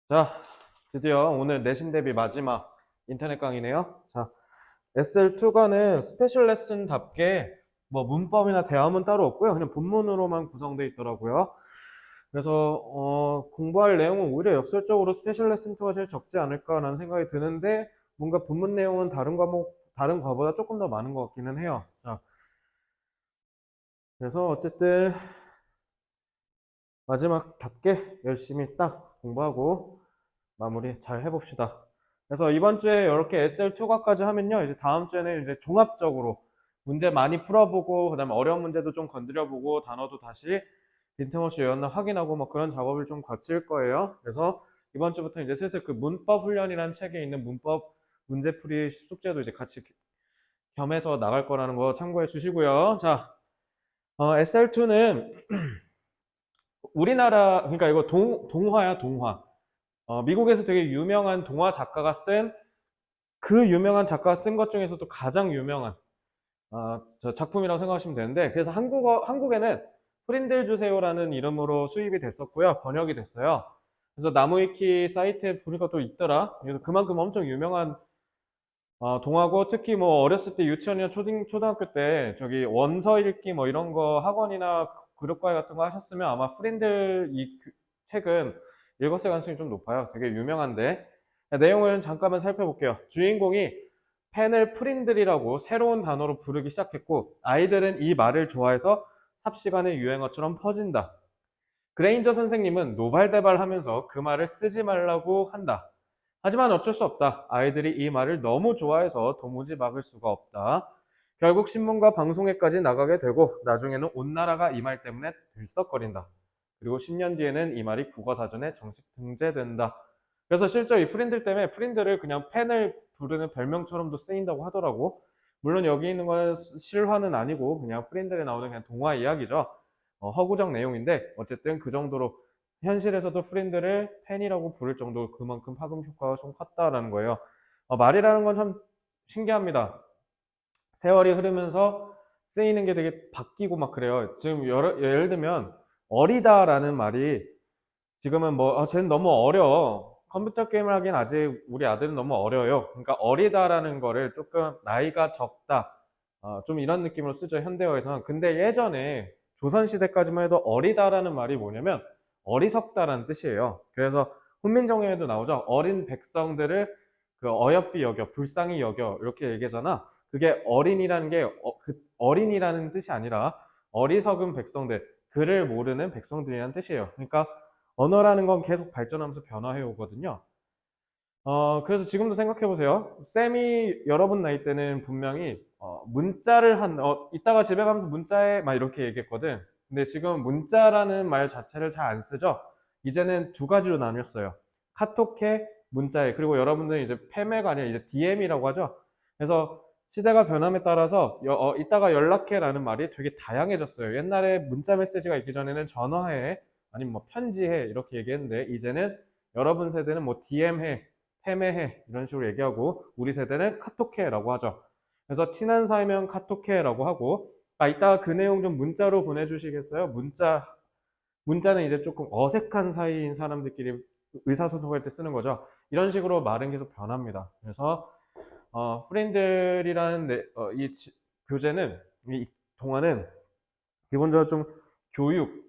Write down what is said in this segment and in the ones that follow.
자, 드디어 오늘 내신 대비 마지막 인터넷 강의네요. 자, SL2과는 스페셜 레슨답게 뭐 문법이나 대화문 따로 없고요. 그냥 본문으로만 구성되어 있더라고요. 그래서 공부할 내용은 오히려 역설적으로 스페셜 레슨2가 제일 적지 않을까라는 생각이 드는데 뭔가 본문 내용은 다른 과보다 조금 더 많은 것 같기는 해요. 자, 그래서 어쨌든 마지막답게 열심히 딱 공부하고 마무리 잘 해봅시다. 그래서 이번 주에 이렇게 SL2과까지 하면요. 이제 다음 주에는 이제 종합적으로 문제 많이 풀어보고, 그 다음에 어려운 문제도 좀 건드려보고, 단어도 다시 빈틈없이 외웠나 확인하고, 뭐 그런 작업을 좀 거칠 거예요. 그래서 이번 주부터 이제 슬슬 그 문법 훈련이라는 책에 있는 문법 문제풀이 숙제도 이제 같이 겸해서 나갈 거라는 거 참고해 주시고요. 자, SL2는 우리나라, 그러니까 이거 동화야, 동화. 미국에서 되게 유명한 동화 작가가 쓴 그 유명한 작가가 쓴 것 중에서도 가장 유명한 저 작품이라고 생각하시면 되는데, 그래서 한국에는 프린들 주세요라는 이름으로 수입이 됐었고요. 번역이 됐어요. 그래서 나무위키 사이트에 보니까 또 있더라. 그래서 그만큼 엄청 유명한 동화고, 특히 뭐 어렸을 때 유치원이나 초등학교 때 저기 원서 읽기 뭐 이런 거 학원이나 그룹과외 같은 거 하셨으면 아마 프린들 책은 읽었을 가능성이 좀 높아요. 되게 유명한데 내용을 잠깐만 살펴볼게요. 주인공이 펜을 프린들이라고 새로운 단어로 부르기 시작했고, 아이들은 이 말을 좋아해서 삽시간에 유행어처럼 퍼진다. 그레인저 선생님은 노발대발하면서 그 말을 쓰지 말라고 한다. 하지만 어쩔 수 없다. 아이들이 이 말을 너무 좋아해서 도무지 막을 수가 없다. 결국 신문과 방송에까지 나가게 되고, 나중에는 온 나라가 이 말 때문에 들썩거린다. 그리고 10년 뒤에는 이 말이 국어사전에 정식 등재된다. 그래서 실제 이 프린들 때문에 프린들을 그냥 펜을 부르는 별명처럼도 쓰인다고 하더라고. 물론 여기 있는 건 실화는 아니고 그냥 프린들에 나오는 그냥 동화 이야기죠. 허구적 내용인데 어쨌든 그 정도로 현실에서도 프린들을 팬이라고 부를 정도로 그만큼 파급 효과가 좀 컸다라는 거예요. 말이라는 건 참 신기합니다. 세월이 흐르면서 쓰이는 게 되게 바뀌고 막 그래요. 지금 예를 들면 어리다라는 말이 지금은 뭐 쟤는 너무 어려. 컴퓨터 게임을 하기엔 아직 우리 아들은 너무 어려요. 그러니까 어리다라는 거를 조금 나이가 적다. 좀 이런 느낌으로 쓰죠, 현대어에서는. 근데 예전에 조선시대까지만 해도 어리다라는 말이 뭐냐면 어리석다라는 뜻이에요. 그래서 훈민정음에도 나오죠. 어린 백성들을 그 어여삐 여겨, 불쌍히 여겨 이렇게 얘기하잖아. 그게 어린이라는 게 그 어린이라는 뜻이 아니라 어리석은 백성들, 글을 모르는 백성들이라는 뜻이에요. 그러니까 언어라는 건 계속 발전하면서 변화해 오거든요. 그래서 지금도 생각해 보세요. 쌤이 여러분 나이 때는 분명히 문자를 이따가 집에 가면서 문자에 막 이렇게 얘기했거든. 근데 지금 문자라는 말 자체를 잘 안 쓰죠. 이제는 두 가지로 나뉘었어요. 카톡해, 문자해. 그리고 여러분들은 이제 패매가 아니라 이제 DM이라고 하죠. 그래서 시대가 변함에 따라서 이따가 연락해라는 말이 되게 다양해졌어요. 옛날에 문자 메시지가 있기 전에는 전화해, 아니면 뭐 편지해 이렇게 얘기했는데, 이제는 여러분 세대는 뭐 DM해, 패매해 이런 식으로 얘기하고, 우리 세대는 카톡해라고 하죠. 그래서 친한 사이면 카톡해라고 하고, 이따가 그 내용 좀 문자로 보내주시겠어요? 문자는 이제 조금 어색한 사이인 사람들끼리 의사소통할 때 쓰는 거죠. 이런 식으로 말은 계속 변합니다. 그래서 프렌들이라는 교재는, 이 동화는 기본적으로 좀 교육,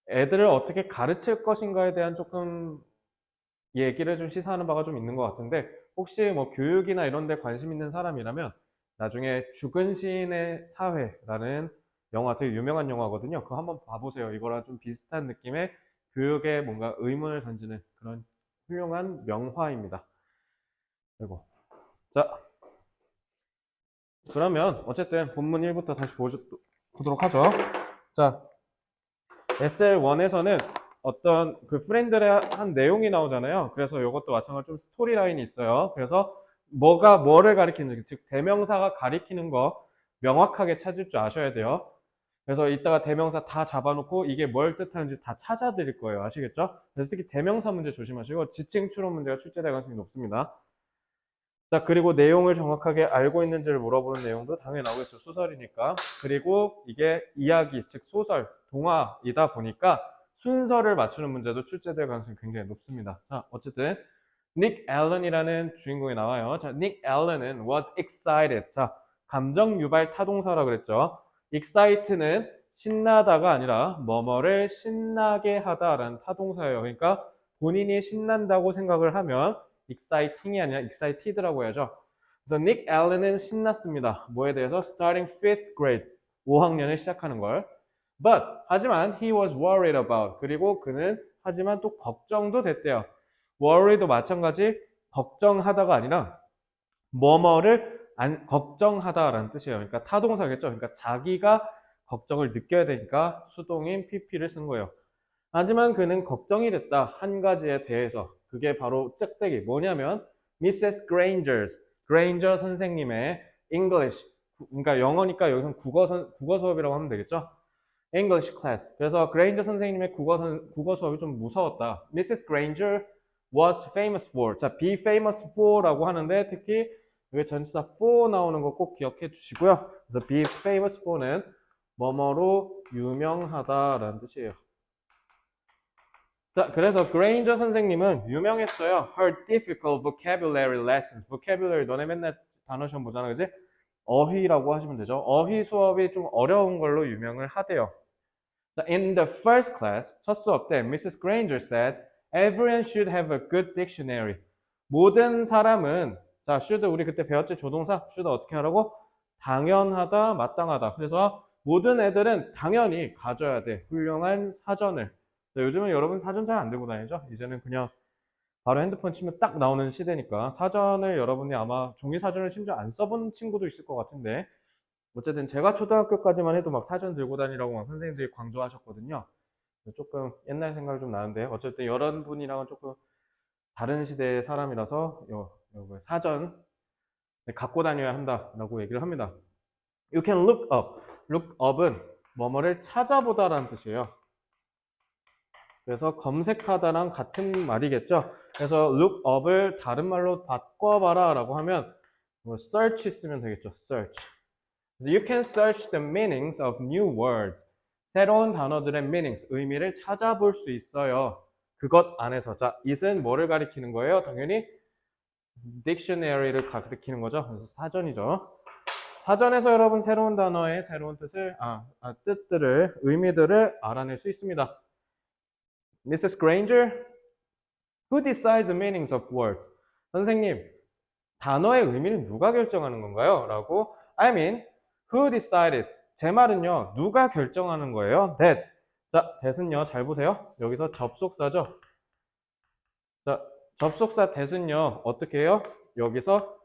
애들을 어떻게 가르칠 것인가에 대한 조금 얘기를 좀 시사하는 바가 좀 있는 것 같은데, 혹시 뭐 교육이나 이런 데 관심 있는 사람이라면 나중에 죽은 시인의 사회라는 영화, 되게 유명한 영화거든요. 그거 한번 봐보세요. 이거랑 좀 비슷한 느낌의 교육에 뭔가 의문을 던지는 그런 훌륭한 명화입니다. 그리고 자, 그러면 어쨌든 본문 1부터 다시 보도록 하죠. 자, SL1에서는 어떤 그 프렌들의 한 내용이 나오잖아요. 그래서 이것도 마찬가지로 좀 스토리 라인이 있어요. 그래서 뭐가 뭐를 가리키는지, 즉 대명사가 가리키는 거 명확하게 찾을 줄 아셔야 돼요. 그래서 이따가 대명사 다 잡아놓고 이게 뭘 뜻하는지 다 찾아드릴 거예요. 아시겠죠? 그래서 특히 대명사 문제 조심하시고, 지칭 추론 문제가 출제될 가능성이 높습니다. 자, 그리고 내용을 정확하게 알고 있는지를 물어보는 내용도 당연히 나오겠죠. 소설이니까. 그리고 이게 이야기, 즉 소설, 동화이다 보니까 순서를 맞추는 문제도 출제될 가능성이 굉장히 높습니다. 자, 어쨌든 닉 앨런이라는 주인공이 나와요. 자, 닉 앨런은 was excited. 자, 감정 유발 타동사라 그랬죠. excite는 신나다가 아니라 뭐뭐를 신나게 하다라는 타동사예요. 그러니까 본인이 신난다고 생각을 하면 exciting이 아니라 excited라고 해야죠. 그래서 닉 앨런은 신났습니다. 뭐에 대해서? starting 5th grade. 5학년을 시작하는 걸. But 하지만 he was worried about. 그리고 그는 하지만 또 걱정도 됐대요. worry도 마찬가지 걱정하다가 아니라 뭐뭐를 걱정하다라는 뜻이에요. 그러니까 타동사겠죠. 그러니까 자기가 걱정을 느껴야 되니까 수동인 pp를 쓴 거예요. 하지만 그는 걱정이 됐다. 한 가지에 대해서. 그게 바로 짝대기. 뭐냐면 Mrs. Granger 선생님의 English. 그러니까 영어니까 여기서는 국어 수업이라고 하면 되겠죠. English class. 그래서 그레인저 선생님의 국어 수업이 좀 무서웠다. Mrs. Granger was famous for. 자, be famous for라고 하는데 특히 여기 전치사 for 나오는 거 꼭 기억해 주시고요. 그래서 be famous for는 뭐뭐로 유명하다라는 뜻이에요. 자, 그래서 그레인저 선생님은 유명했어요. Her difficult vocabulary lessons. vocabulary 너네 맨날 단어 시험 보잖아, 그지? 어휘라고 하시면 되죠. 어휘 수업이 좀 어려운 걸로 유명을 하대요. In the first class, 첫 수업 때 Mrs. Granger said, everyone should have a good dictionary. 모든 사람은, 자, should 우리 그때 배웠지? 조동사? should 어떻게 하라고? 당연하다, 마땅하다. 그래서 모든 애들은 당연히 가져야 돼. 훌륭한 사전을. 요즘은 여러분 사전 잘 안 들고 다니죠? 이제는 그냥 바로 핸드폰 치면 딱 나오는 시대니까 사전을 여러분이 아마 종이 사전을 심지어 안 써본 친구도 있을 것 같은데 어쨌든 제가 초등학교까지만 해도 막 사전 들고 다니라고 막 선생님들이 강조하셨거든요. 조금 옛날 생각이 좀 나는데 어쨌든 여러분이랑은 조금 다른 시대의 사람이라서 사전 갖고 다녀야 한다라고 얘기를 합니다. You can look up. look up은 뭐뭐를 찾아보다라는 뜻이에요. 그래서 검색하다랑 같은 말이겠죠. 그래서 look up을 다른 말로 바꿔봐라 라고 하면 search 쓰면 되겠죠. search. You can search the meanings of new words. 새로운 단어들의 meanings, 의미를 찾아볼 수 있어요. 그것 안에서. 자, it은 뭐를 가리키는 거예요? 당연히 dictionary를 가리키는 거죠. 그래서 사전이죠. 사전에서 여러분 새로운 단어의 새로운 뜻을, 뜻들을, 의미들을 알아낼 수 있습니다. Mrs. Granger, who decides the meanings of words? 선생님, 단어의 의미를 누가 결정하는 건가요? 라고, I mean, who decided? 제 말은요, 누가 결정하는 거예요? That. 자, that은요, 잘 보세요. 여기서 접속사죠. 자, 접속사 that은요, 어떻게 해요? 여기서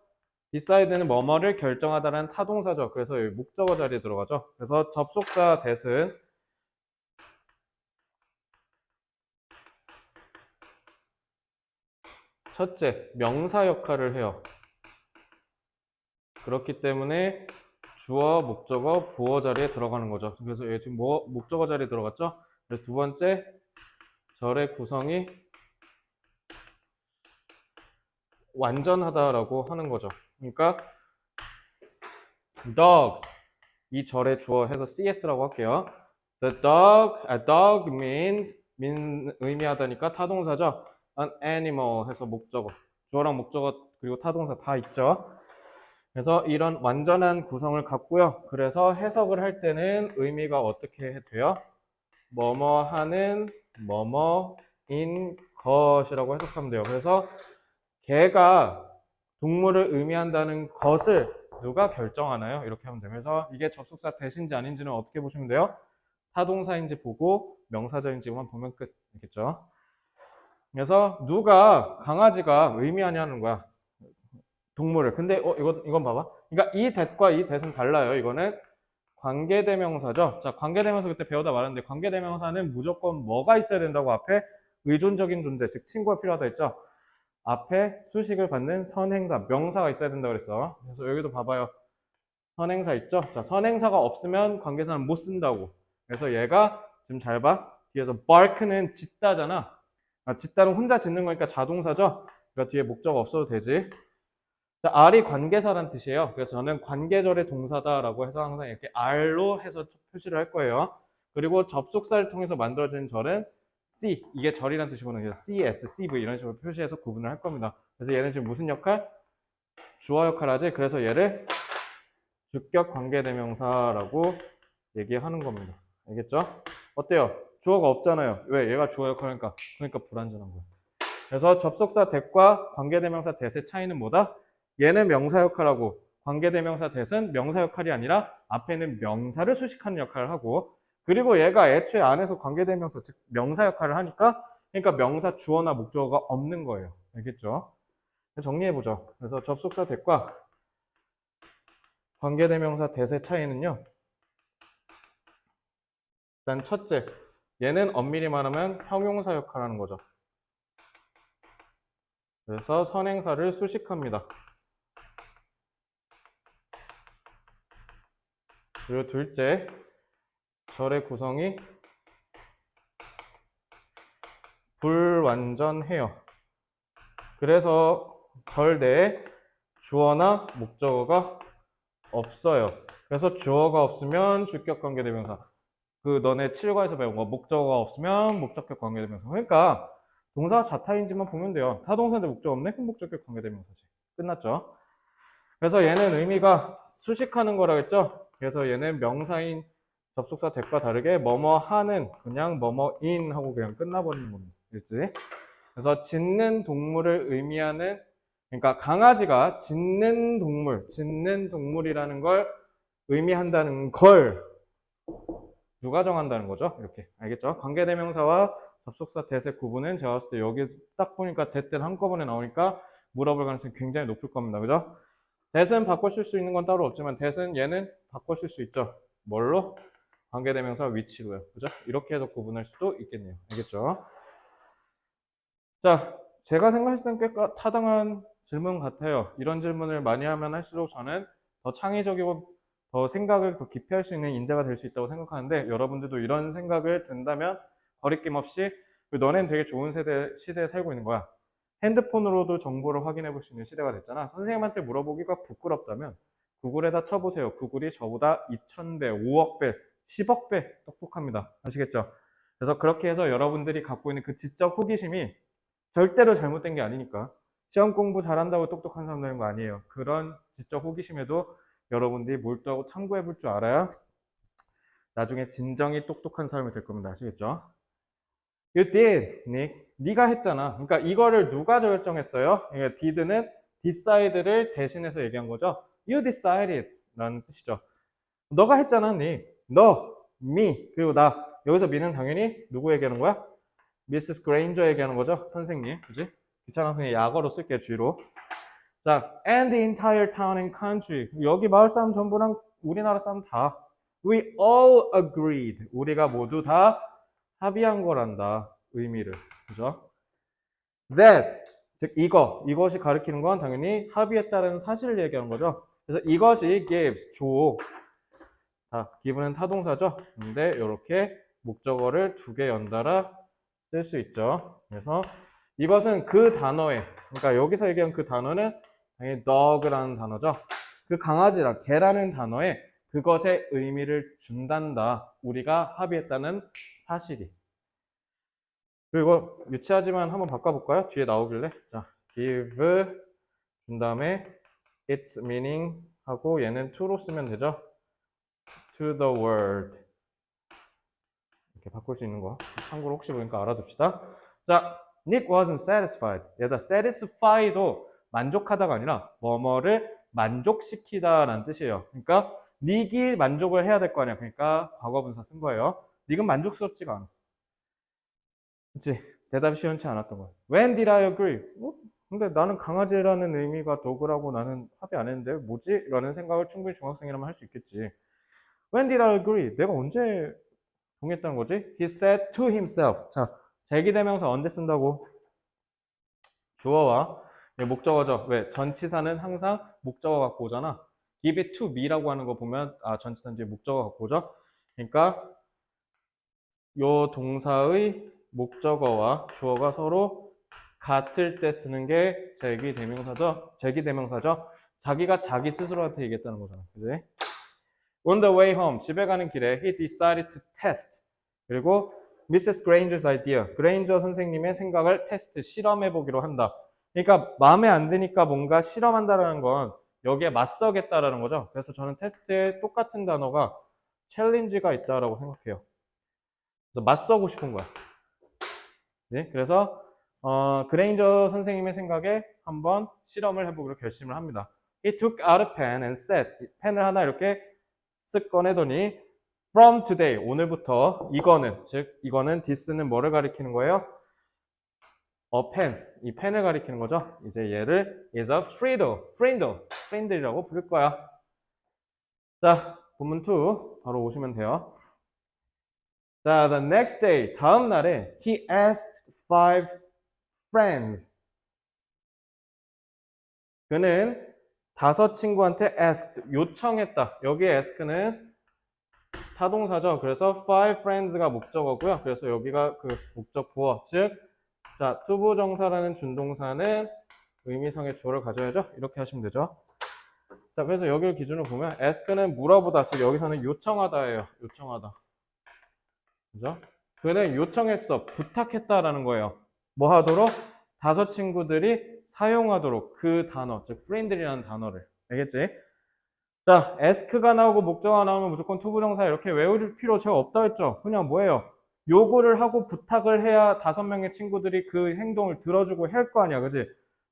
decide는 뭐뭐를 결정하다라는 타동사죠. 그래서 여기 목적어 자리에 들어가죠. 그래서 접속사 that은 첫째, 명사 역할을 해요. 그렇기 때문에 주어, 목적어, 보어 자리에 들어가는 거죠. 그래서 얘 지금 목적어 자리에 들어갔죠? 그래서 두 번째, 절의 구성이 완전하다라고 하는 거죠. 그러니까 dog, 이 절의 주어 해서 cs라고 할게요. The dog, a dog means 의미하다니까 타동사죠. An animal 해서 목적어. 주어랑 목적어 그리고 타동사 다 있죠. 그래서 이런 완전한 구성을 갖고요. 그래서 해석을 할 때는 의미가 어떻게 돼요? 뭐뭐 하는 뭐뭐인 것이라고 해석하면 돼요. 그래서 개가 동물을 의미한다는 것을 누가 결정하나요? 이렇게 하면 돼요. 그래서 이게 접속사 대신지 아닌지는 어떻게 보시면 돼요? 타동사인지 보고 명사절인지만 보면 끝이겠죠. 그래서 누가 강아지가 의미하냐는 거야. 동물을. 근데 이건 봐봐. 그러니까 이 that과 이 that은 달라요. 이거는 관계대명사죠. 자, 관계대명사 그때 배우다 말았는데 관계대명사는 무조건 뭐가 있어야 된다고 앞에 의존적인 존재, 즉 친구가 필요하다 했죠. 앞에 수식을 받는 선행사, 명사가 있어야 된다고 그랬어. 그래서 여기도 봐봐요. 선행사 있죠? 자, 선행사가 없으면 관계사는 못 쓴다고. 그래서 얘가 지금 잘 봐. 뒤에서 bark는 짖다잖아. 짖다는 혼자 짖는 거니까 자동사죠? 그러니까 뒤에 목적 없어도 되지. 자, R이 관계사란 뜻이에요. 그래서 저는 관계절의 동사다라고 해서 항상 이렇게 R로 해서 표시를 할 거예요. 그리고 접속사를 통해서 만들어진 절은 C 이게 절이란 뜻이거든요. CS, CV 이런 식으로 표시해서 구분을 할 겁니다. 그래서 얘는 지금 무슨 역할? 주어 역할 하지. 그래서 얘를 주격 관계대명사라고 얘기하는 겁니다. 알겠죠? 어때요? 주어가 없잖아요. 왜? 얘가 주어 역할이니까. 그러니까 불완전한 거예요. 그래서 접속사 that과 관계대명사 that의 차이는 뭐다? 얘는 명사 역할하고 관계대명사 that은 명사 역할이 아니라 앞에는 명사를 수식하는 역할을 하고 그리고 얘가 애초에 안에서 관계대명사 즉 명사 역할을 하니까 그러니까 명사 주어나 목적어가 없는 거예요. 알겠죠? 정리해보죠. 그래서 접속사 that과 관계대명사 that의 차이는요. 일단 첫째, 얘는 엄밀히 말하면 형용사 역할을 하는 거죠. 그래서 선행사를 수식합니다. 그리고 둘째, 절의 구성이 불완전해요. 그래서 절 내에 주어나 목적어가 없어요. 그래서 주어가 없으면 주격 관계대명사. 그 너네 7과에서 배운 거 목적어가 없으면 목적격 관계대명사. 그러니까 동사 자타인지만 보면 돼요. 타동사인데 목적 없네? 그럼 목적격 관계대명사지. 끝났죠? 그래서 얘는 의미가 수식하는 거라 했죠? 그래서 얘는 명사인 접속사 that과 다르게 뭐뭐 하는 그냥 뭐뭐인 하고 그냥 끝나버리는 겁니다. 그렇지? 그래서 짖는 동물을 의미하는 그러니까 강아지가 짖는 동물이라는 걸 의미한다는 걸 누가 정한다는 거죠? 이렇게 알겠죠? 관계대명사와 접속사 that의 구분은 제가 봤을 때 여기 딱 보니까 that 한꺼번에 나오니까 물어볼 가능성이 굉장히 높을 겁니다. 그죠? that은 바꿔 쓸 수 있는 건 따로 없지만 that은 얘는 바꿔 쓸 수 있죠. 뭘로? 관계대명사 위치로요. 그죠? 이렇게 해서 구분할 수도 있겠네요. 알겠죠? 자, 제가 생각했을 땐 꽤 타당한 질문 같아요. 이런 질문을 많이 하면 할수록 저는 더 창의적이고 더 생각을 더 깊이 할 수 있는 인재가 될 수 있다고 생각하는데 여러분들도 이런 생각을 든다면 거리낌 없이 너넨 되게 좋은 시대에 살고 있는 거야. 핸드폰으로도 정보를 확인해 볼 수 있는 시대가 됐잖아. 선생님한테 물어보기가 부끄럽다면 구글에다 쳐보세요. 구글이 저보다 2000배, 5억 배, 10억 배 똑똑합니다. 아시겠죠? 그래서 그렇게 해서 여러분들이 갖고 있는 그 지적 호기심이 절대로 잘못된 게 아니니까 시험 공부 잘한다고 똑똑한 사람 되는 거 아니에요. 그런 지적 호기심에도 여러분들이 몰두하고 탐구해 볼 줄 알아야 나중에 진정이 똑똑한 사람이 될 겁니다. 아시겠죠? You did, Nick. 네가 했잖아. 그러니까 이거를 누가 결정했어요? 그러니까 did는 decide를 대신해서 얘기한 거죠. You decided 라는 뜻이죠. 너가 했잖아, Nick. 너, me, 그리고 나. 여기서 me는 당연히 누구 얘기하는 거야? 미세스 그레인저 얘기하는 거죠. 선생님. 그지? 귀찮아서 그냥 약어로 쓸게요. G로. 자, and the entire town and country. 여기 마을 사람 전부랑 우리나라 사람 다. We all agreed. 우리가 모두 다 합의한 거란다. 의미를. 그죠? That. 즉, 이것이 가리키는 건 당연히 합의했다는 사실을 얘기하는 거죠. 그래서 이것이 gives, 줘. give는 타동사죠. 근데 이렇게 목적어를 두 개 연달아 쓸 수 있죠. 그래서 이것은 그 단어에, 그러니까 여기서 얘기한 그 단어는 당연히 dog라는 단어죠. 그 강아지라, 개라는 단어에 그것의 의미를 준단다. 우리가 합의했다는 사실이. 그리고 유치하지만 한번 바꿔볼까요? 뒤에 나오길래. 자, give 준 다음에 its meaning 하고 얘는 to로 쓰면 되죠. to the world. 이렇게 바꿀 수 있는 거. 참고로 혹시 모르니까 알아둡시다. 자, Nick wasn't satisfied. 얘다 satisfy도 만족하다가 아니라 뭐뭐를 만족시키다 라는 뜻이에요. 그러니까 Nick이 만족을 해야 될 거 아니야. 그러니까 과거분사 쓴 거예요. Nick은 만족스럽지가 않았어. 그치? 대답이 시원치 않았던 거야. When did I agree? 근데 나는 강아지라는 의미가 dog라고 나는 합의 안 했는데 뭐지? 라는 생각을 충분히 중학생이라면 할 수 있겠지. When did I agree? 내가 언제 동의했다는 거지? He said to himself. 자, 제기대명사 언제 쓴다고? 주어와 목적어죠. 왜? 전치사는 항상 목적어 갖고 오잖아. Give it to me라고 하는 거 보면 전치사인지 목적어 갖고 오죠. 그러니까 요 동사의 목적어와 주어가 서로 같을 때 쓰는 게 제기대명사죠. 자기가 자기 스스로한테 얘기했다는 거잖아. 그지? On the way home, 집에 가는 길에 he decided to test. 그리고 Mrs. Granger's idea. 그레인저 선생님의 생각을 테스트, 실험해 보기로 한다. 그러니까 마음에 안 드니까 뭔가 실험한다라는 건 여기에 맞서겠다라는 거죠. 그래서 저는 테스트에 똑같은 단어가 challenge가 있다라고 생각해요. 그래서 맞서고 싶은 거야. 네? 그래서 그레인저 선생님의 생각에 한번 실험을 해보기로 결심을 합니다. He took out a pen and said, 펜을 하나 이렇게 쓱 꺼내더니 From today, 오늘부터 이거는, 즉 이거는 this는 뭐를 가리키는 거예요? pen, 이 펜을 가리키는 거죠. 이제 얘를 is a friend이라고 부를 거야. 자, 본문 2 바로 오시면 돼요. 자, the next day, 다음 날에 he asked 5 friends. 그는 5 친구한테 asked, 요청했다. 여기에 ask는 타동사죠. 그래서 5 friends가 목적어고요. 그래서 여기가 그 목적 부어, 즉 자, 투부정사라는 준동사는 의미상의 주어를 가져야죠. 이렇게 하시면 되죠. 자, 그래서 여기를 기준으로 보면 ask는 물어보다, 즉 여기서는 요청하다예요. 요청하다. 그죠? 그는 요청했어, 부탁했다라는 거예요. 뭐 하도록? 5 친구들이 사용하도록 그 단어, 즉 friend이라는 단어를. 알겠지? 자, ask가 나오고 목적어가 나오면 무조건 투부정사 이렇게 외울 필요 제가 없다 했죠. 그냥 뭐예요? 요구를 하고 부탁을 해야 5명의 친구들이 그 행동을 들어주고 할 거 아니야. 그지?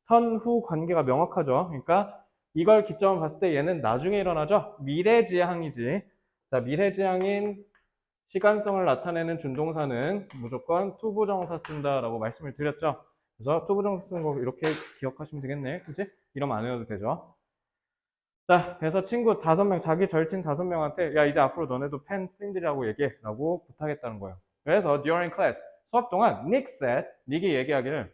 선후 관계가 명확하죠. 그러니까 이걸 기점으로 봤을 때 얘는 나중에 일어나죠. 미래지향이지. 자, 미래지향인 시간성을 나타내는 준동사는 무조건 투부정사 쓴다라고 말씀을 드렸죠. 그래서 투부정사 쓰는 거 이렇게 기억하시면 되겠네. 그치? 이러면 안 해도 되죠. 자, 그래서 친구 5명, 자기 절친 5명한테 야, 이제 앞으로 너네도 팬들이라고 얘기해 라고 부탁했다는 거예요. 그래서 during class, 수업 동안 Nick said, 닉이 얘기하기를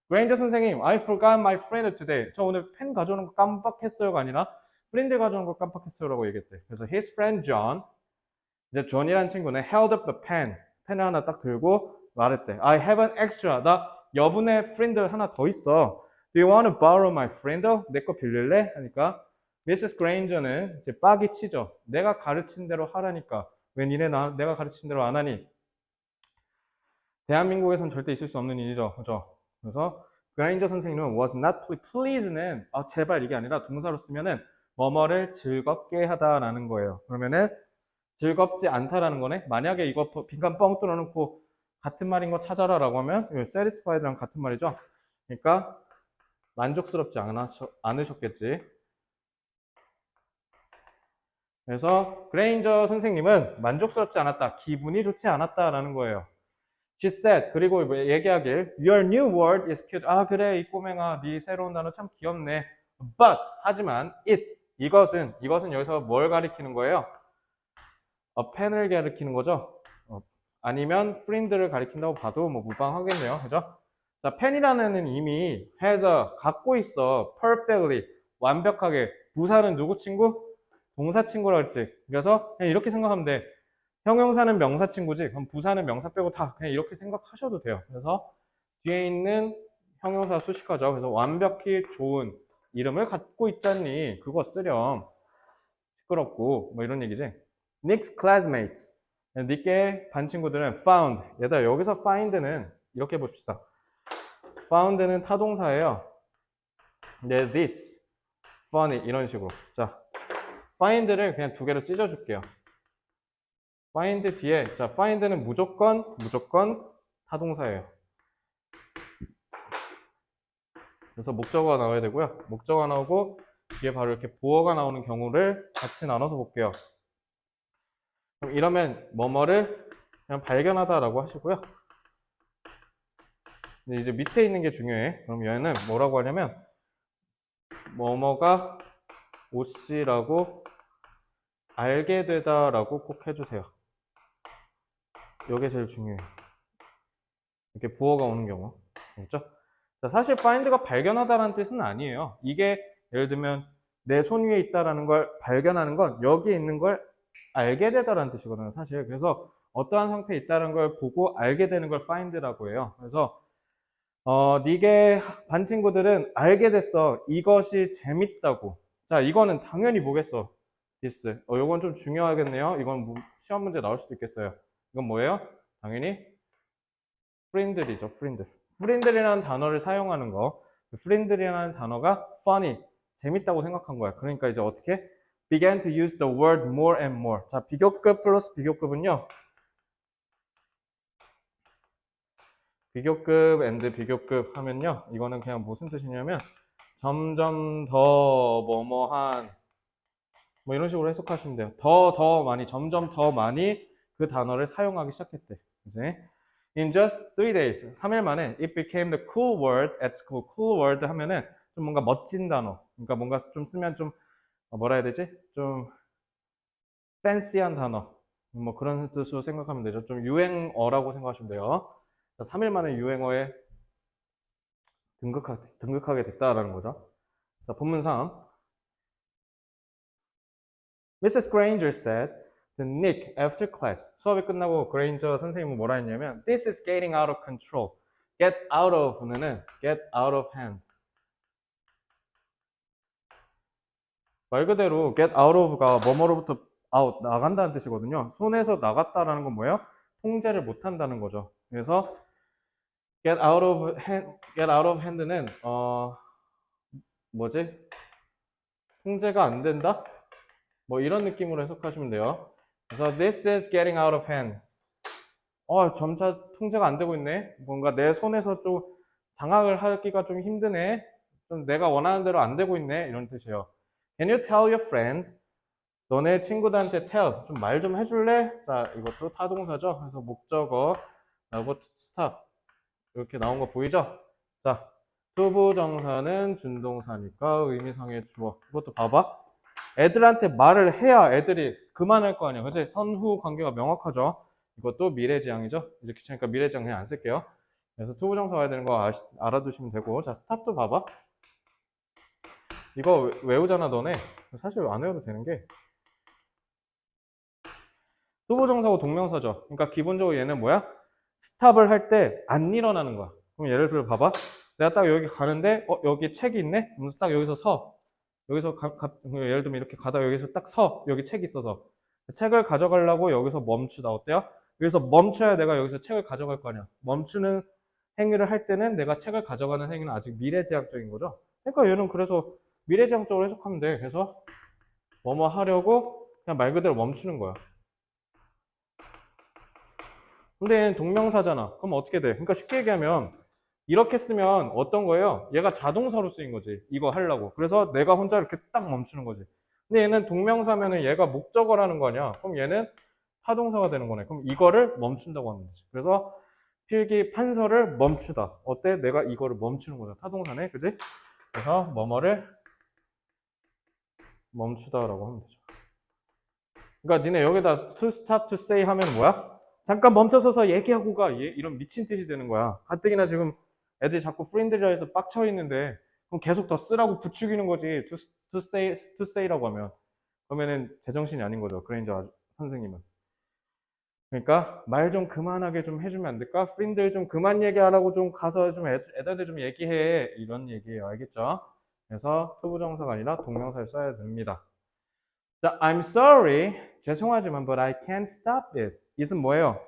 Granger 선생님, I forgot my friend today. 저 오늘 펜 가져오는 거 깜빡했어요가 아니라 프렌드 가져오는 거 깜빡했어요 라고 얘기했대. 그래서 his friend John, 이제 존이라는 친구는 held up the pen, 펜을 하나 딱 들고 말했대. I have an extra. 나 여분의 프렌드 하나 더 있어. Do you want to borrow my friend? 내 거 빌릴래? 하니까 Mrs. Granger는 이제 빡이 치죠. 내가 가르친 대로 하라니까. 왜 니네 내가 가르친 대로 안 하니? 대한민국에선 절대 있을 수 없는 일이죠. 그죠? 그래서 그라인저 선생님은 was not please는 제발 이게 아니라 동사로 쓰면은 뭐뭐를 즐겁게 하다라는 거예요. 그러면은 즐겁지 않다라는 거네. 만약에 이거 빈칸 뻥 뚫어놓고 같은 말인 거 찾아라라고 하면 satisfied랑 같은 말이죠. 그러니까 만족스럽지 않으셨겠지. 그래서 그레인저 선생님은 만족스럽지 않았다, 기분이 좋지 않았다라는 거예요. She said, 그리고 얘기하길 Your new word is cute. 아 그래 이 꼬맹아 네 새로운 단어 참 귀엽네. But 하지만 이것은 여기서 뭘 가리키는 거예요? 펜을 가리키는 거죠. 아니면 friend를 가리킨다고 봐도 뭐 무방하겠네요. 그죠? 자, 펜이라는 이미 has a, 갖고 있어 perfectly, 완벽하게. 부사는 누구 친구? 동사 친구라 했지. 그래서 그냥 이렇게 생각하면 돼. 형용사는 명사 친구지. 그럼 부사는 명사 빼고 다 그냥 이렇게 생각하셔도 돼요. 그래서 뒤에 있는 형용사 수식하죠. 그래서 완벽히 좋은 이름을 갖고 있잖니. 그거 쓰렴. 시끄럽고 뭐 이런 얘기지. Nick's classmates. 닉의 반 친구들은 found. 얘들아 여기서 find는 이렇게 봅시다. found는 타동사예요. 네, this, funny 이런 식으로. 자, find를 그냥 2개로 찢어줄게요. find 뒤에 자 find는 무조건 타동사예요. 그래서 목적어가 나와야 되고요. 목적어가 나오고 뒤에 바로 이렇게 보어가 나오는 경우를 같이 나눠서 볼게요. 그럼 이러면 뭐뭐를 그냥 발견하다라고 하시고요. 근데 이제 밑에 있는 게 중요해. 그럼 얘는 뭐라고 하냐면 뭐뭐가 옷이라고 알게 되다라고 꼭 해주세요. 이게 제일 중요해요. 이렇게 부어가 오는 경우. 그렇죠? 자, 사실 find가 발견하다라는 뜻은 아니에요. 이게 예를 들면 내 손 위에 있다라는 걸 발견하는 건 여기에 있는 걸 알게 되다라는 뜻이거든요. 사실 그래서 어떠한 상태에 있다는 걸 보고 알게 되는 걸 find라고 해요. 그래서 니게 반 친구들은 알게 됐어. 이것이 재밌다고. 자, 이거는 당연히 뭐겠어? this. 요건 좀 중요하겠네요. 이건 시험 문제 나올 수도 있겠어요. 이건 뭐예요? 당연히 프린들이죠, 프린들. 프린들이라는 단어를 사용하는 거. 프린들이라는 단어가 funny, 재밌다고 생각한 거야. 그러니까 이제 어떻게? began to use the word more and more. 자, 비교급 플러스 비교급은요. 비교급 and 비교급 하면요. 이거는 그냥 무슨 뜻이냐면 점점 더 뭐뭐한 뭐 이런 식으로 해석하시면 돼요. 더 많이, 점점 더 많이 그 단어를 사용하기 시작했대. 이제 In just 3 days, 3일 만에 it became the cool word at school. cool word 하면은 좀 뭔가 멋진 단어. 그러니까 뭔가 좀 쓰면 좀 뭐라 해야 되지? 좀 팬시한 단어. 뭐 그런 뜻으로 생각하면 되죠. 좀 유행어라고 생각하시면 돼요. 3일 만에 유행어에 등극하게 됐다라는 거죠. 자, 본문상 Mrs. Granger said to Nick after class. 수업이 끝나고 그레인저 선생님은 뭐라 했냐면 This is getting out of control. Get out of는 get out of hand. 말 그대로 get out of가 뭐뭐로부터 out, 나간다는 뜻이거든요. 손에서 나갔다라는 건 뭐예요? 통제를 못한다는 거죠. 그래서 get out of hand는 뭐지? 통제가 안 된다? 뭐 이런 느낌으로 해석하시면 돼요. 그래서 this is getting out of hand. 점차 통제가 안 되고 있네. 뭔가 내 손에서 좀 장악을 하기가 좀 힘드네. 좀 내가 원하는 대로 안 되고 있네. 이런 뜻이에요. Can you tell your friends? 너네 친구들한테 tell. 좀 말 좀 해줄래? 자, 이것도 타동사죠. 그래서 목적어, 라고 stop. 이렇게 나온 거 보이죠? 자, 투부정사는 준동사니까 의미상의 주어. 이것도 봐봐. 애들한테 말을 해야 애들이 그만할 거 아니야. 그치? 선후 관계가 명확하죠? 이것도 미래지향이죠? 이제 귀찮으니까 미래지향 그냥 안 쓸게요. 그래서 투부정사 와야 되는 거 알아두시면 되고. 자, 스탑도 봐봐. 이거 외우잖아, 너네. 사실 안 외워도 되는 게. 투부정사고 동명사죠. 그러니까 기본적으로 얘는 뭐야? 스탑을 할 때 안 일어나는 거야. 그럼 예를 들어 봐봐. 내가 딱 여기 가는데, 여기 책이 있네? 그럼 딱 여기서 서. 여기서 예를 들면 이렇게 가다가 여기서 딱 서. 여기 책이 있어서. 책을 가져가려고 여기서 멈추다. 어때요? 여기서 멈춰야 내가 여기서 책을 가져갈 거 아니야. 멈추는 행위를 할 때는 내가 책을 가져가는 행위는 아직 미래지향적인 거죠. 그러니까 얘는 그래서 미래지향적으로 해석하면 돼. 그래서 뭐뭐 하려고 그냥 말 그대로 멈추는 거야. 근데 얘는 동명사잖아. 그럼 어떻게 돼? 그러니까 쉽게 얘기하면 이렇게 쓰면 어떤 거예요? 얘가 자동사로 쓰인 거지. 이거 하려고. 그래서 내가 혼자 이렇게 딱 멈추는 거지. 근데 얘는 동명사면은 얘가 목적어라는 거 아니야. 그럼 얘는 타동사가 되는 거네. 그럼 이거를 멈춘다고 하는 거지. 그래서 필기 판서를 멈추다. 어때? 내가 이거를 멈추는 거잖아. 타동사네. 그지? 그래서 뭐뭐를 멈추다라고 하면 되죠. 그러니까 니네 여기다 to stop to say 하면 뭐야? 잠깐 멈춰서서 얘기하고 가. 이런 미친 뜻이 되는 거야. 가뜩이나 지금 애들이 자꾸 프린들이라 해서 빡쳐 있는데 그럼 계속 더 쓰라고 부추기는 거지. to say라고 하면. 그러면은 제정신이 아닌 거죠. 그레인저 선생님은. 그러니까 말 좀 그만하게 좀 해주면 안 될까? 프린들 좀 그만 얘기하라고 좀 가서 좀 애들한테 좀 얘기해. 이런 얘기예요. 알겠죠? 그래서 투부정사가 아니라 동명사를 써야 됩니다. 자, I'm sorry. 죄송하지만 but I can't stop it. it은 뭐예요?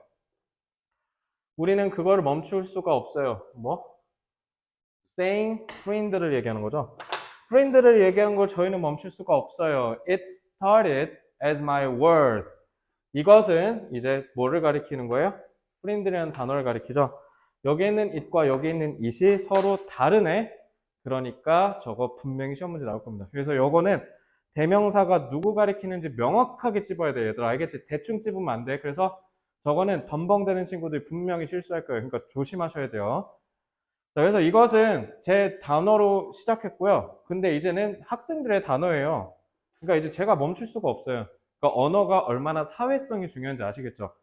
우리는 그거를 멈출 수가 없어요. 뭐? saying friend를 얘기하는 거죠. friend를 얘기하는 걸 저희는 멈출 수가 없어요. It started as my word. 이것은 이제 뭐를 가리키는 거예요? friend이라는 단어를 가리키죠. 여기 있는 it과 여기 있는 it이 서로 다르네. 그러니까 저거 분명히 시험 문제 나올 겁니다. 그래서 요거는 대명사가 누구 가리키는지 명확하게 찝어야 돼. 얘들아 알겠지? 대충 찝으면 안 돼. 그래서 저거는 덤벙대는 친구들이 분명히 실수할 거예요. 그러니까 조심하셔야 돼요. 자, 그래서 이것은 제 단어로 시작했고요. 근데 이제는 학생들의 단어예요. 그러니까 이제 제가 멈출 수가 없어요. 그러니까 언어가 얼마나 사회성이 중요한지 아시겠죠?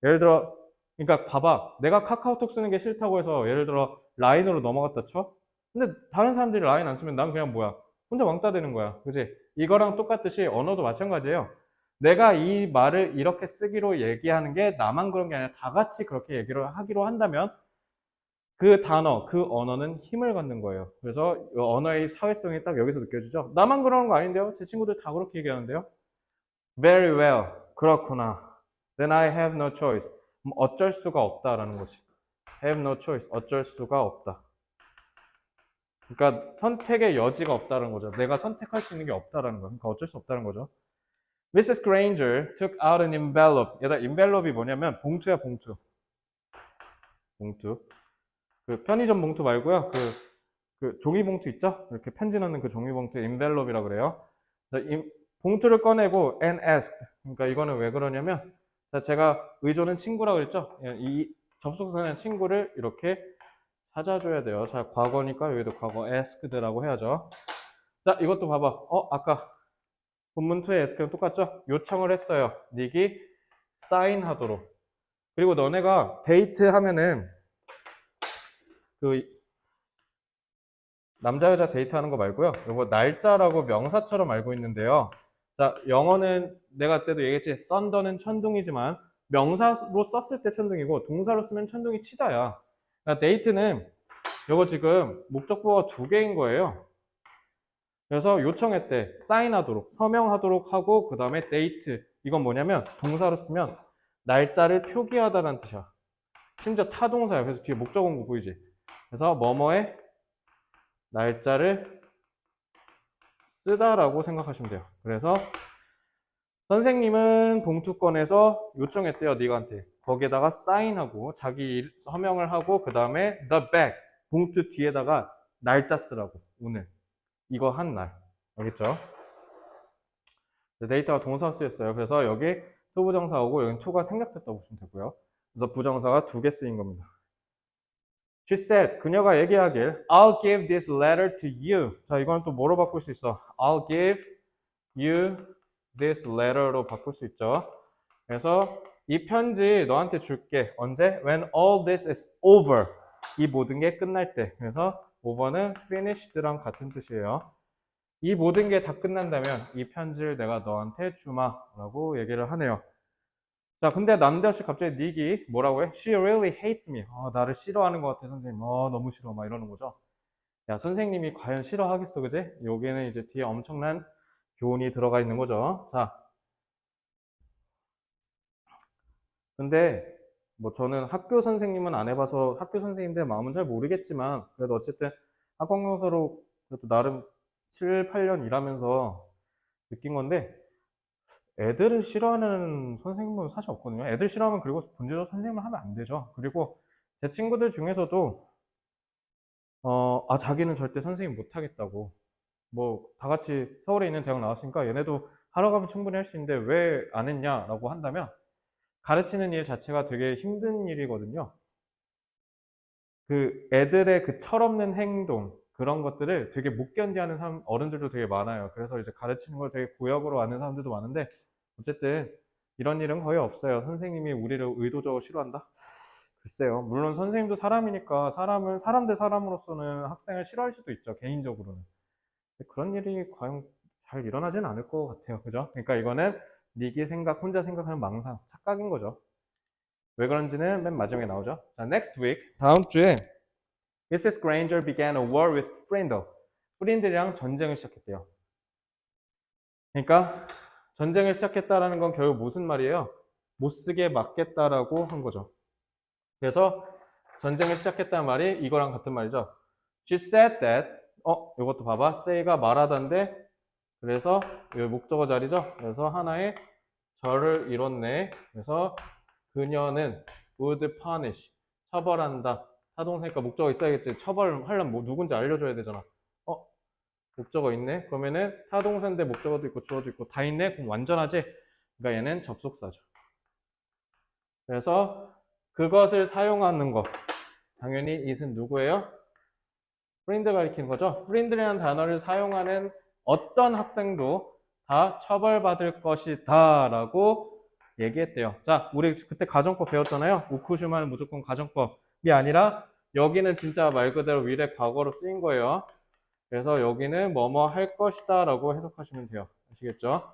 예를 들어, 그러니까 봐봐. 내가 카카오톡 쓰는 게 싫다고 해서 예를 들어 라인으로 넘어갔다 쳐? 근데 다른 사람들이 라인 안 쓰면 난 그냥 뭐야? 혼자 왕따 되는 거야. 그지? 이거랑 똑같듯이 언어도 마찬가지예요. 내가 이 말을 이렇게 쓰기로 얘기하는 게 나만 그런 게 아니라 다 같이 그렇게 얘기를 하기로 한다면 그 단어, 그 언어는 힘을 갖는 거예요. 그래서 이 언어의 사회성이 딱 여기서 느껴지죠? 나만 그러는 거 아닌데요? 제 친구들 다 그렇게 얘기하는데요? Very well. 그렇구나. Then I have no choice. 어쩔 수가 없다라는 거지. have no choice. 어쩔 수가 없다. 그러니까 선택의 여지가 없다는 거죠. 내가 선택할 수 있는 게 없다라는 거. 그러니까 어쩔 수 없다는 거죠. Mrs. Granger took out an envelope. 얘들아, envelope이 뭐냐면 봉투야, 봉투. 봉투. 그 편의점 봉투 말고요. 그 종이 봉투 있죠? 이렇게 편지 넣는 그 종이 봉투 envelope이라고 그래요. 이 봉투를 꺼내고 and asked. 그러니까 이거는 왜 그러냐면 자, 제가 의존은 친구라고 그랬죠? 이 접속사는 친구를 이렇게 찾아줘야 돼요. 자, 과거니까 여기도 과거 asked라고 해야죠. 자, 이것도 봐봐. 아까 본문 2의 ask랑 똑같죠? 요청을 했어요. 닉이 사인하도록. 그리고 너네가 데이트 하면은 그 남자 여자 데이트하는 거 말고요. 이거 날짜라고 명사처럼 알고 있는데요. 자, 영어는 내가 그때도 얘기했지. 썬더는 천둥이지만 명사로 썼을 때 천둥이고 동사로 쓰면 천둥이 치다야. 그러니까 데이트는 이거 지금 목적보가 두 개인 거예요. 그래서 요청했대. 사인하도록, 서명하도록 하고 그 다음에 데이트. 이건 뭐냐면 동사로 쓰면 날짜를 표기하다라는 뜻이야. 심지어 타동사야. 그래서 뒤에 목적 원고 보이지? 그래서 뭐뭐의 날짜를 쓰다라고 생각하시면 돼요. 그래서 선생님은 봉투권에서 요청했대요. 니가한테. 거기에다가 사인하고 자기 서명을 하고 그 다음에 the back 봉투 뒤에다가 날짜 쓰라고. 오늘 이거 한 날. 알겠죠? 데이터가 동사 쓰였어요. 그래서 여기 to 부정사하고 여기 to가 생략됐다고 보시면 되고요. 그래서 부정사가 두 개 쓰인 겁니다. She said, 그녀가 얘기하길 I'll give this letter to you. 자, 이건 또 뭐로 바꿀 수 있어? I'll give you this letter로 바꿀 수 있죠. 그래서 이 편지 너한테 줄게. 언제? When all this is over. 이 모든 게 끝날 때. 그래서 over는 finished랑 같은 뜻이에요. 이 모든 게 다 끝난다면 이 편지를 내가 너한테 주마 라고 얘기를 하네요. 자, 근데 남대없이 갑자기 닉이 뭐라고 해? She really hates me. 나를 싫어하는 것 같아, 선생님. 너무 싫어. 막 이러는 거죠. 야, 선생님이 과연 싫어하겠어, 그지? 여기는 이제 뒤에 엄청난 교훈이 들어가 있는 거죠. 자. 근데 뭐 저는 학교 선생님은 안 해봐서 학교 선생님들 마음은 잘 모르겠지만 그래도 어쨌든 학원강사로 그래도 나름 7, 8년 일하면서 느낀 건데 애들을 싫어하는 선생님은 사실 없거든요. 애들 싫어하면 그리고 본질적으로 선생님을 하면 안 되죠. 그리고 제 친구들 중에서도 자기는 절대 선생님 못 하겠다고. 뭐 다 같이 서울에 있는 대학 나왔으니까 얘네도 하러 가면 충분히 할 수 있는데 왜 안 했냐라고 한다면 가르치는 일 자체가 되게 힘든 일이거든요. 그 애들의 그 철없는 행동 그런 것들을 되게 못 견디하는 사람, 어른들도 되게 많아요. 그래서 이제 가르치는 걸 되게 고역으로 아는 사람들도 많은데 어쨌든 이런 일은 거의 없어요. 선생님이 우리를 의도적으로 싫어한다? 글쎄요. 물론 선생님도 사람이니까 사람 대 사람으로서는 학생을 싫어할 수도 있죠. 개인적으로는. 근데 그런 일이 과연 잘 일어나지는 않을 것 같아요. 그죠? 그러니까 이거는 닉이 혼자 생각하는 망상, 착각인 거죠. 왜 그런지는 맨 마지막에 나오죠. 자, next week, 다음 주에 Mrs. Granger began a war with Frindle. 프린들이랑 전쟁을 시작했대요. 그러니까 전쟁을 시작했다라는 건 결국 무슨 말이에요? 못 쓰게 막겠다라고 한 거죠. 그래서 전쟁을 시작했다는 말이 이거랑 같은 말이죠. She said that, 이것도 봐봐. say가 말하던데, 그래서 여기 목적어 자리죠. 그래서 하나의 절을 이뤘네. 그래서 그녀는 would punish, 처벌한다. 타동사니까 목적어 있어야겠지. 처벌하려면 뭐 누군지 알려줘야 되잖아. 목적어 있네? 그러면은 타동사인데 목적어도 있고 주어도 있고 다 있네? 그럼 완전하지? 그러니까 얘는 접속사죠. 그래서 그것을 사용하는 것. 당연히 it은 누구예요? 프린드 가리키는 거죠. 프린드라는 단어를 사용하는 어떤 학생도 다 처벌받을 것이다 라고 얘기했대요. 자, 우리 그때 가정법 배웠잖아요. 우쿠슈마는 무조건 가정법이 아니라 여기는 진짜 말 그대로 미래 과거로 쓰인 거예요. 그래서 여기는 뭐뭐 할 것이다 라고 해석하시면 돼요. 아시겠죠?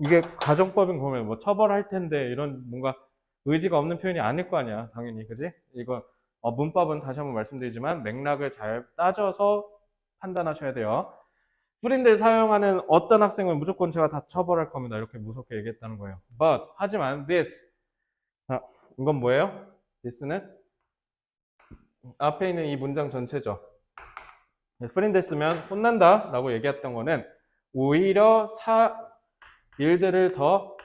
이게 가정법인 거면 뭐 처벌할 텐데 이런 뭔가 의지가 없는 표현이 아닐 거 아니야. 당연히. 그지? 이거 문법은 다시 한번 말씀드리지만 맥락을 잘 따져서 판단하셔야 돼요. 프린드를 사용하는 어떤 학생은 무조건 제가 다 처벌할 겁니다. 이렇게 무섭게 얘기했다는 거예요. But 하지만 this 자, 이건 뭐예요? this는 앞에 있는 이 문장 전체죠. 프렌드 쓰면 혼난다 라고 얘기했던 거는 오히려 일들을 더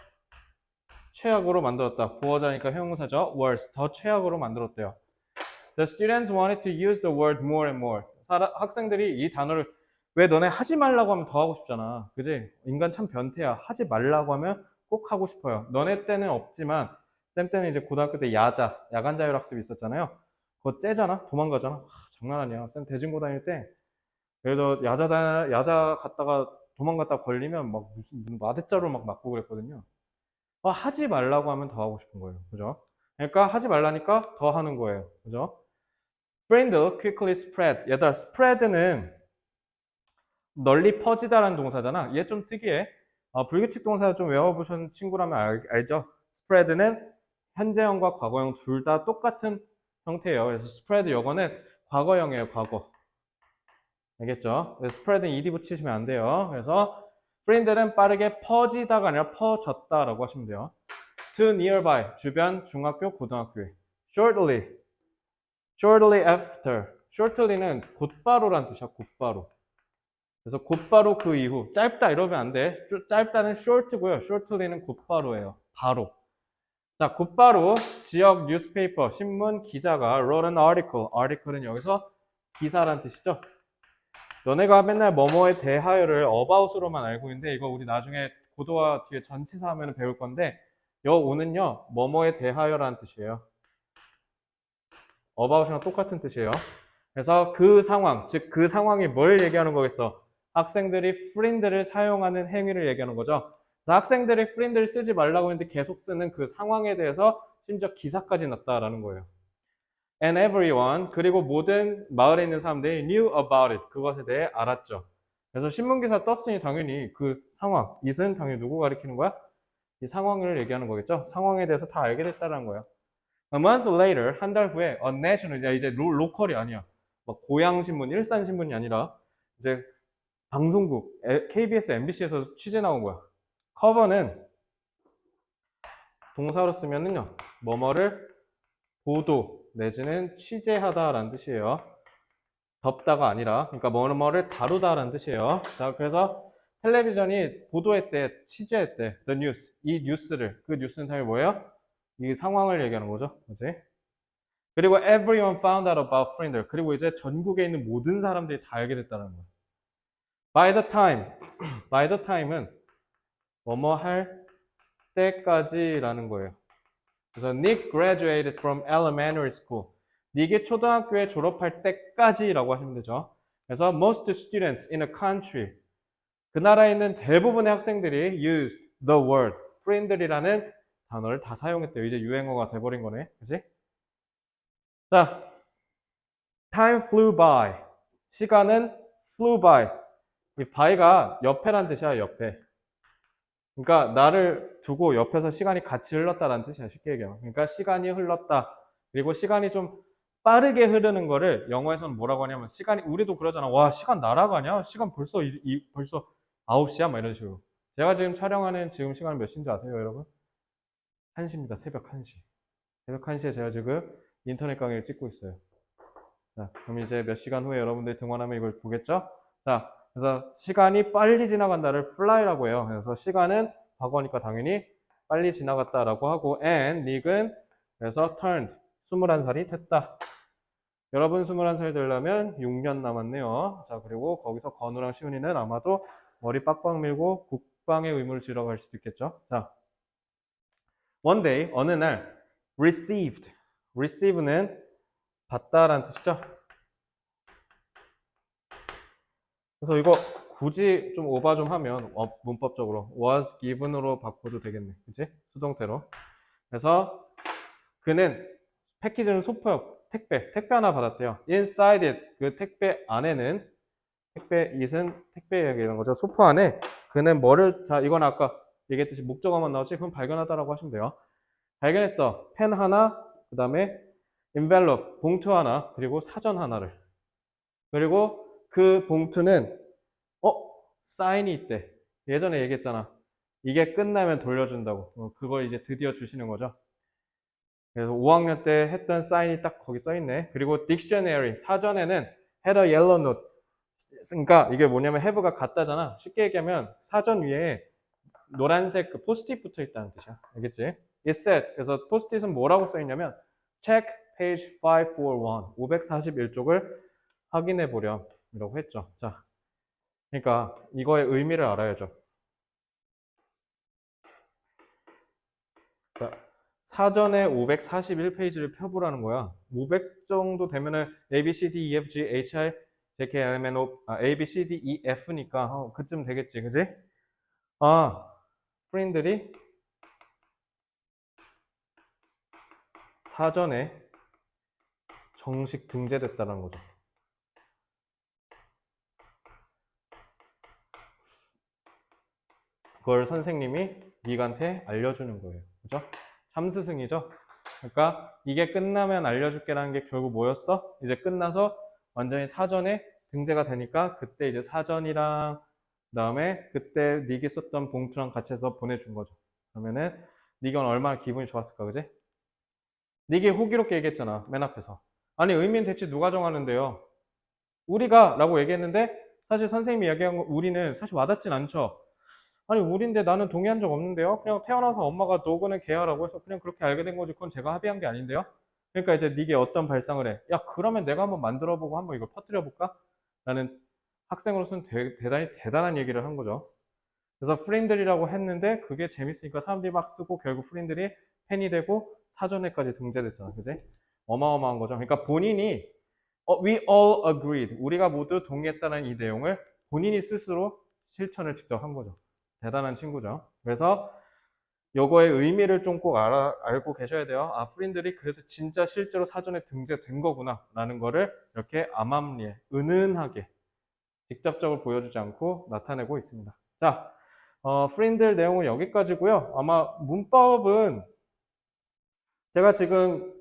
최악으로 만들었다. 부어자니까 형용사죠. worse. 더 최악으로 만들었대요. The students wanted to use the word more and more. 학생들이 이 단어를 왜 너네 하지 말라고 하면 더 하고 싶잖아. 그지? 인간 참 변태야. 하지 말라고 하면 꼭 하고 싶어요. 너네 때는 없지만 쌤 때는 이제 고등학교 때 야간 자율학습이 있었잖아요. 그거 째잖아? 도망가잖아. 장난 아니야. 쌤 대진고 다닐 때 그래도 야자 갔다가 도망갔다 걸리면 막 무슨 마대자루 막 맞고 그랬거든요. 하지 말라고 하면 더 하고 싶은 거예요. 그죠? 그러니까 하지 말라니까 더 하는 거예요. 그죠? Spread, quickly spread. 얘들아, spread는 널리 퍼지다라는 동사잖아. 얘 좀 특이해. 불규칙 동사 좀 외워보신 친구라면 알죠? spread는 현재형과 과거형 둘 다 똑같은 형태예요. 그래서 spread 요거는 과거형이에요, 과거. 알겠죠? spread는 ed 붙이시면 안 돼요. 그래서 spread는 빠르게 퍼지다가 아니라 퍼졌다라고 하시면 돼요. To nearby, 주변, 중학교, 고등학교에. Shortly after. shortly는 곧바로란 뜻이야, 곧바로. 그래서 곧바로 그 이후. 짧다 이러면 안 돼. 짧다는 short고요. shortly는 곧바로예요. 바로. 자, 곧바로 지역 뉴스페이퍼, 신문 기자가 wrote an article. article은 여기서 기사란 뜻이죠. 너네가 맨날 뭐뭐에 대하여를 about로만 알고 있는데 이거 우리 나중에 고도와 뒤에 전치사 하면 배울 건데 요 오는요 뭐뭐에 대하여라는 뜻이에요. about이랑 똑같은 뜻이에요. 그래서 그 상황, 즉 그 상황이 뭘 얘기하는 거겠어? 학생들이 프린드를 사용하는 행위를 얘기하는 거죠. 학생들이 프린드를 쓰지 말라고 했는데 계속 쓰는 그 상황에 대해서 심지어 기사까지 났다라는 거예요. And everyone, 그리고 모든 마을에 있는 사람들이 knew about it. 그것에 대해 알았죠. 그래서 신문기사 떴으니 당연히 그 상황, it은 당연히 누구 가리키는 거야? 이 상황을 얘기하는 거겠죠. 상황에 대해서 다 알게 됐다는 거예요. A month later, 한 달 후에 a national, 이제 로컬이 아니야. 막 고양신문, 일산신문이 아니라 이제 방송국, KBS, MBC에서 취재 나온 거야. 커버는 동사로 쓰면은요, 뭐뭐를 보도 내지는 취재하다라는 뜻이에요. 덮다가 아니라, 그러니까 뭐뭐를 다루다라는 뜻이에요. 자, 그래서 텔레비전이 보도했대, 취재했대, the news, 이 뉴스를, 그 뉴스는 당연히 뭐예요? 이 상황을 얘기하는 거죠, 그지? 그리고 everyone found out about Friender. 그리고 이제 전국에 있는 모든 사람들이 다 알게 됐다는 거예요. By the time, by the time은 뭐뭐 할 때까지라는 거예요. 그래서 Nick graduated from elementary school. 닉이 초등학교에 졸업할 때까지라고 하시면 되죠. 그래서 most students in a country. 그 나라에 있는 대부분의 학생들이 used the word friendly라는 단어를 다 사용했대요. 이제 유행어가 돼버린 거네. 그치? 자, time flew by. 시간은 flew by. 이 by가 옆에란 뜻이야, 옆에. 그러니까 나를 두고 옆에서 시간이 같이 흘렀다라는 뜻이야, 쉽게 얘기하면. 그러니까 시간이 흘렀다. 그리고 시간이 좀 빠르게 흐르는 거를 영어에서는 뭐라고 하냐면 시간이 우리도 그러잖아. 와, 시간 날아가냐? 시간 벌써 9시야? 막 이런 식으로. 제가 지금 촬영하는 지금 시간은 몇 시인지 아세요, 여러분? 1시입니다. 새벽 1시. 새벽 1시에 제가 지금 인터넷 강의를 찍고 있어요. 자, 그럼 이제 몇 시간 후에 여러분들이 등원하면 이걸 보겠죠? 자, 그래서 시간이 빨리 지나간다를 fly라고 해요. 그래서 시간은 과거니까 당연히 빨리 지나갔다라고 하고 and 닉은 그래서 turned 21살이 됐다. 여러분 21살 되려면 6년 남았네요. 자, 그리고 거기서 건우랑 시훈이는 아마도 머리 빡빡 밀고 국방의 의무를 지러 갈 수도 있겠죠. 자, one day 어느 날 receive는 받다라는 뜻이죠. 그래서 이거 굳이 좀 오바 좀 하면 문법적으로 was given으로 바꿔도 되겠네. 그치? 수동태로. 그래서 그는 패키지는 소포역 택배 하나 받았대요. inside it 그 택배 안에는 택배 it은 택배 얘기하는 거죠. 소포 안에 그는 뭐를 자 이건 아까 얘기했듯이 목적어만 나오지 그럼 발견하다라고 하시면 돼요. 발견했어. 펜 하나 그 다음에 envelope 봉투 하나 그리고 사전 하나를 그리고 그 봉투는 사인이 있대. 예전에 얘기했잖아. 이게 끝나면 돌려준다고. 그걸 이제 드디어 주시는 거죠. 그래서 5학년 때 했던 사인이 딱 거기 써 있네. 그리고 dictionary, 사전에는 had a yellow note. 그러니까 이게 뭐냐면 have가 같다잖아. 쉽게 얘기하면 사전 위에 노란색 그 포스트잇 붙어 있다는 뜻이야. 알겠지? It said. 그래서 포스트잇은 뭐라고 써 있냐면 check page 541. 541쪽을 확인해 보렴. 이라고 했죠. 자, 그러니까 이거의 의미를 알아야죠. 자, 사전에 541페이지를 펴보라는 거야. 500 정도 되면은 A, B, C, D, E, F, G, H, I, J, K, L, M, N, O, A, B, C, D, E, F니까 그쯤 되겠지, 그지? 아, 프린들이 사전에 정식 등재됐다는 거죠. 그걸 선생님이 니한테 알려주는 거예요. 그죠? 참스승이죠? 그러니까 이게 끝나면 알려줄게라는 게 결국 뭐였어? 이제 끝나서 완전히 사전에 등재가 되니까 그때 이제 사전이랑 그다음에 그때 니게 썼던 봉투랑 같이 해서 보내준 거죠. 그러면은 니가 얼마나 기분이 좋았을까, 그지? 니게 호기롭게 얘기했잖아, 맨 앞에서. 아니, 의미는 대체 누가 정하는데요? 우리가 라고 얘기했는데 사실 선생님이 얘기한 거 우리는 사실 와닿진 않죠. 아니, 우린데 나는 동의한 적 없는데요? 그냥 태어나서 엄마가 너그는 개야라고 해서 그냥 그렇게 알게 된 거지. 그건 제가 합의한 게 아닌데요? 그러니까 이제 니게 어떤 발상을 해? 야, 그러면 내가 한번 만들어보고 한번 이걸 퍼뜨려 볼까? 라는 학생으로서는 대단히 대단한 얘기를 한 거죠. 그래서 프린들이라고 했는데 그게 재밌으니까 사람들이 막 쓰고 결국 프린들이 팬이 되고 사전에까지 등재됐잖아. 그지? 어마어마한 거죠. 그러니까 본인이 we all agreed. 우리가 모두 동의했다는 이 내용을 본인이 스스로 실천을 직접 한 거죠. 대단한 친구죠. 그래서 요거의 의미를 좀 꼭 알고 계셔야 돼요. 아, 프린들이 그래서 진짜 실제로 사전에 등재된 거구나 라는 거를 이렇게 암암리에 은은하게 직접적으로 보여주지 않고 나타내고 있습니다. 자, 프린들 내용은 여기까지고요. 아마 문법은 제가 지금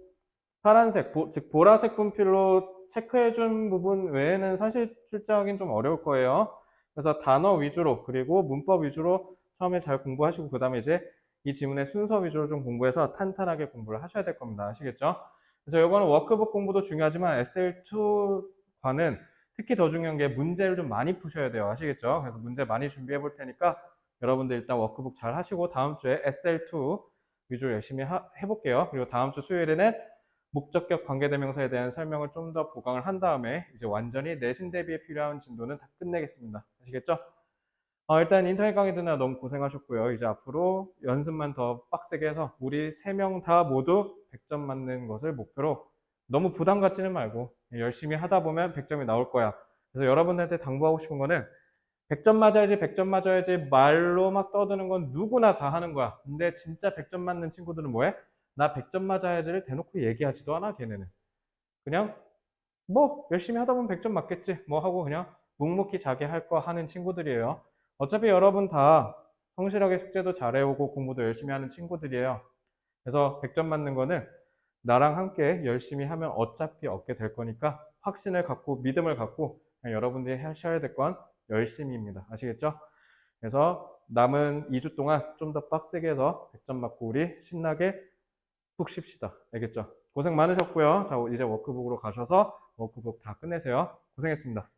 파란색, 즉 보라색 분필로 체크해준 부분 외에는 사실 출제하기는 좀 어려울 거예요. 그래서 단어 위주로 그리고 문법 위주로 처음에 잘 공부하시고 그 다음에 이제 이 지문의 순서 위주로 좀 공부해서 탄탄하게 공부를 하셔야 될 겁니다. 아시겠죠? 그래서 이거는 워크북 공부도 중요하지만 SL2과는 특히 더 중요한 게 문제를 좀 많이 푸셔야 돼요. 아시겠죠? 그래서 문제 많이 준비해 볼 테니까 여러분들 일단 워크북 잘 하시고 다음 주에 SL2 위주로 열심히 해볼게요. 그리고 다음 주 수요일에는 목적격 관계대명사에 대한 설명을 좀 더 보강을 한 다음에 이제 완전히 내신 대비에 필요한 진도는 다 끝내겠습니다. 아시겠죠? 일단 인터넷 강의 듣느라 너무 고생하셨고요. 이제 앞으로 연습만 더 빡세게 해서 우리 3명 다 모두 100점 맞는 것을 목표로 너무 부담 갖지는 말고 열심히 하다 보면 100점이 나올 거야. 그래서 여러분들한테 당부하고 싶은 거는 100점 맞아야지, 100점 맞아야지 말로 막 떠드는 건 누구나 다 하는 거야. 근데 진짜 100점 맞는 친구들은 뭐해? 나 100점 맞아야지를 대놓고 얘기하지도 않아, 걔네는. 그냥 뭐 열심히 하다 보면 100점 맞겠지. 뭐 하고 그냥 묵묵히 자기 할 거 하는 친구들이에요. 어차피 여러분 다 성실하게 숙제도 잘해오고 공부도 열심히 하는 친구들이에요. 그래서 100점 맞는 거는 나랑 함께 열심히 하면 어차피 얻게 될 거니까 확신을 갖고 믿음을 갖고 그냥 여러분들이 하셔야 될 건 열심히입니다. 아시겠죠? 그래서 남은 2주 동안 좀 더 빡세게 해서 100점 맞고 우리 신나게 푹 쉽시다. 알겠죠? 고생 많으셨고요. 자, 이제 워크북으로 가셔서 워크북 다 끝내세요. 고생했습니다.